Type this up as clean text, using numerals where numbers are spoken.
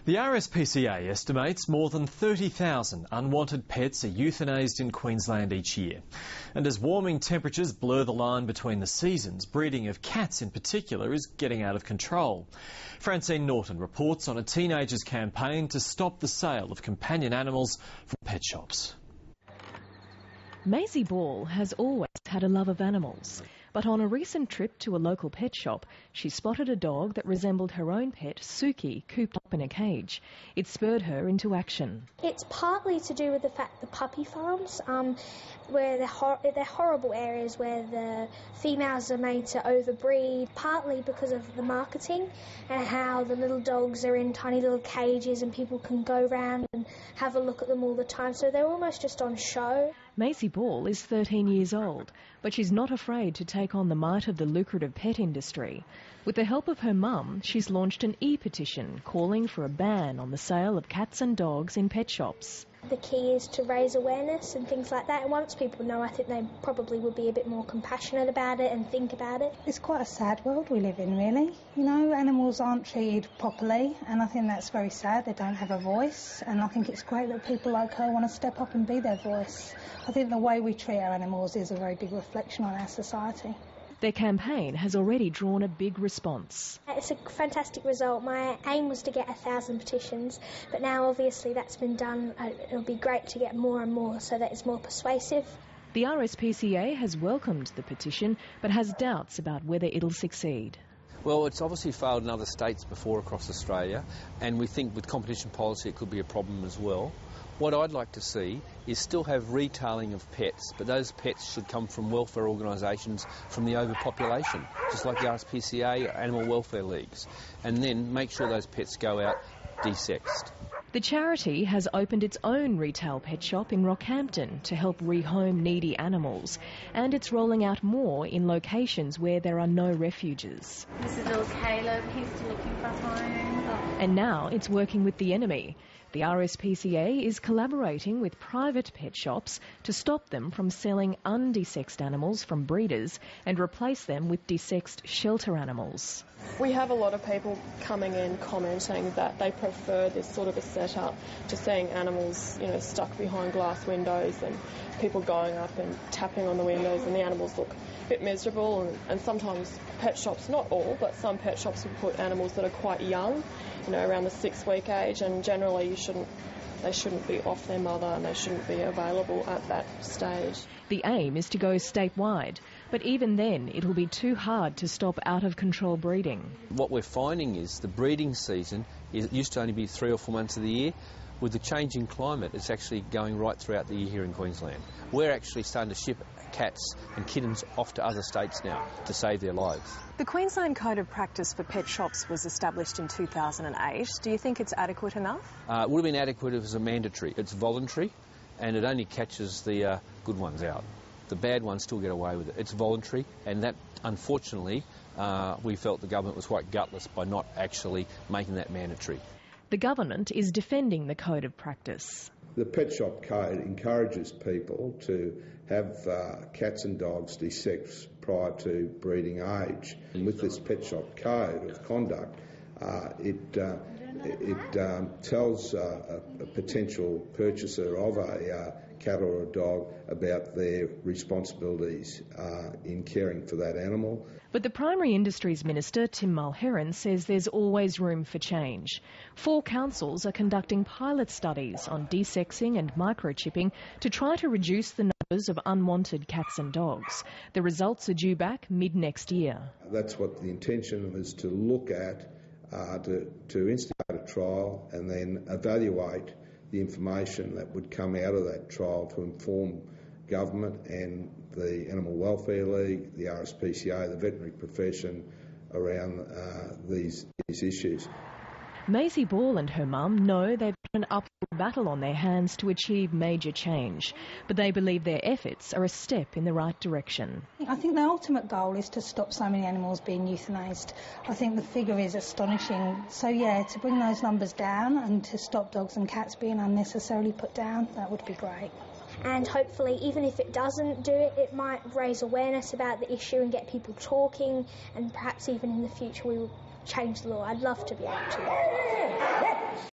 The RSPCA estimates more than 30,000 unwanted pets are euthanased in Queensland each year. And as warming temperatures blur the line between the seasons, breeding of cats in particular is getting out of control. Francene Norton reports on a teenager's campaign to stop the sale of companion animals from pet shops. Maisie Ball has always had a love of animals, but on a recent trip to a local pet shop, she spotted a dog that resembled her own pet, Suki, cooped up in a cage. It spurred her into action. It's partly to do with the fact the puppy farms, where they're horrible areas where the females are made to overbreed, partly because of the marketing and how the little dogs are in tiny little cages and people can go around and have a look at them all the time, so they're almost just on show. Maisie Ball is 13 years old, but she's not afraid to take on the might of the lucrative pet industry. With the help of her mum, she's launched an e-petition calling for a ban on the sale of cats and dogs in pet shops. The key is to raise awareness and things like that, and once people know, I think they probably would be a bit more compassionate about it and think about it. It's quite a sad world we live in, really. You know, animals aren't treated properly, and I think that's very sad. They don't have a voice, and I think it's great that people like her want to step up and be their voice. I think the way we treat our animals is a very big reflection on our society. Their campaign has already drawn a big response. It's a fantastic result. My aim was to get 1,000 petitions, but now obviously that's been done. It'll be great to get more and more so that it's more persuasive. The RSPCA has welcomed the petition, but has doubts about whether it'll succeed. Well, it's obviously failed in other states before across Australia, and we think with competition policy it could be a problem as well. What I'd like to see is still have retailing of pets, but those pets should come from welfare organisations from the overpopulation, just like the RSPCA, Animal Welfare Leagues, and then make sure those pets go out desexed. The charity has opened its own retail pet shop in Rockhampton to help rehome needy animals, and it's rolling out more in locations where there are no refuges. This is little Caleb, he's still looking for a home. And now it's working with the enemy. The RSPCA is collaborating with private pet shops to stop them from selling undesexed animals from breeders and replace them with desexed shelter animals. We have a lot of people coming in commenting that they prefer this sort of a setup to seeing animals, you know, stuck behind glass windows and people going up and tapping on the windows, and the animals look a bit miserable, and sometimes pet shops, not all, but some pet shops will put animals that are quite young, you know, around the 6-week age, and generally they shouldn't be off their mother and they shouldn't be available at that stage. The aim is to go statewide, but even then it'll be too hard to stop out-of-control breeding. What we're finding is the breeding season used to only be 3 or 4 months of the year. With the changing climate, it's actually going right throughout the year here in Queensland. We're actually starting to ship cats and kittens off to other states now to save their lives. The Queensland Code of Practice for Pet Shops was established in 2008. Do you think it's adequate enough? It would have been adequate if it was a mandatory. It's voluntary, and it only catches the good ones out. The bad ones still get away with it. It's voluntary, and that, unfortunately, we felt the government was quite gutless by not actually making that mandatory. The government is defending the Code of Practice. The Pet Shop Code encourages people to have cats and dogs desexed prior to breeding age. And with this Pet Shop Code of Conduct, it tells a potential purchaser of a cat or a dog about their responsibilities in caring for that animal. But the Primary Industries Minister, Tim Mulheron, says there's always room for change. 4 councils are conducting pilot studies on desexing and microchipping to try to reduce the numbers of unwanted cats and dogs. The results are due back mid-next year. That's what the intention is, to look at, to instigate a trial and then evaluate the information that would come out of that trial to inform government and the Animal Welfare League, the RSPCA, the veterinary profession around these issues. Maisie Ball and her mum know they've got an uphill battle on their hands to achieve major change, but they believe their efforts are a step in the right direction. I think the ultimate goal is to stop so many animals being euthanised. I think the figure is astonishing. So yeah, to bring those numbers down and to stop dogs and cats being unnecessarily put down, that would be great. And hopefully, even if it doesn't do it, it might raise awareness about the issue and get people talking, and perhaps even in the future we will change the law. I'd love to be able to.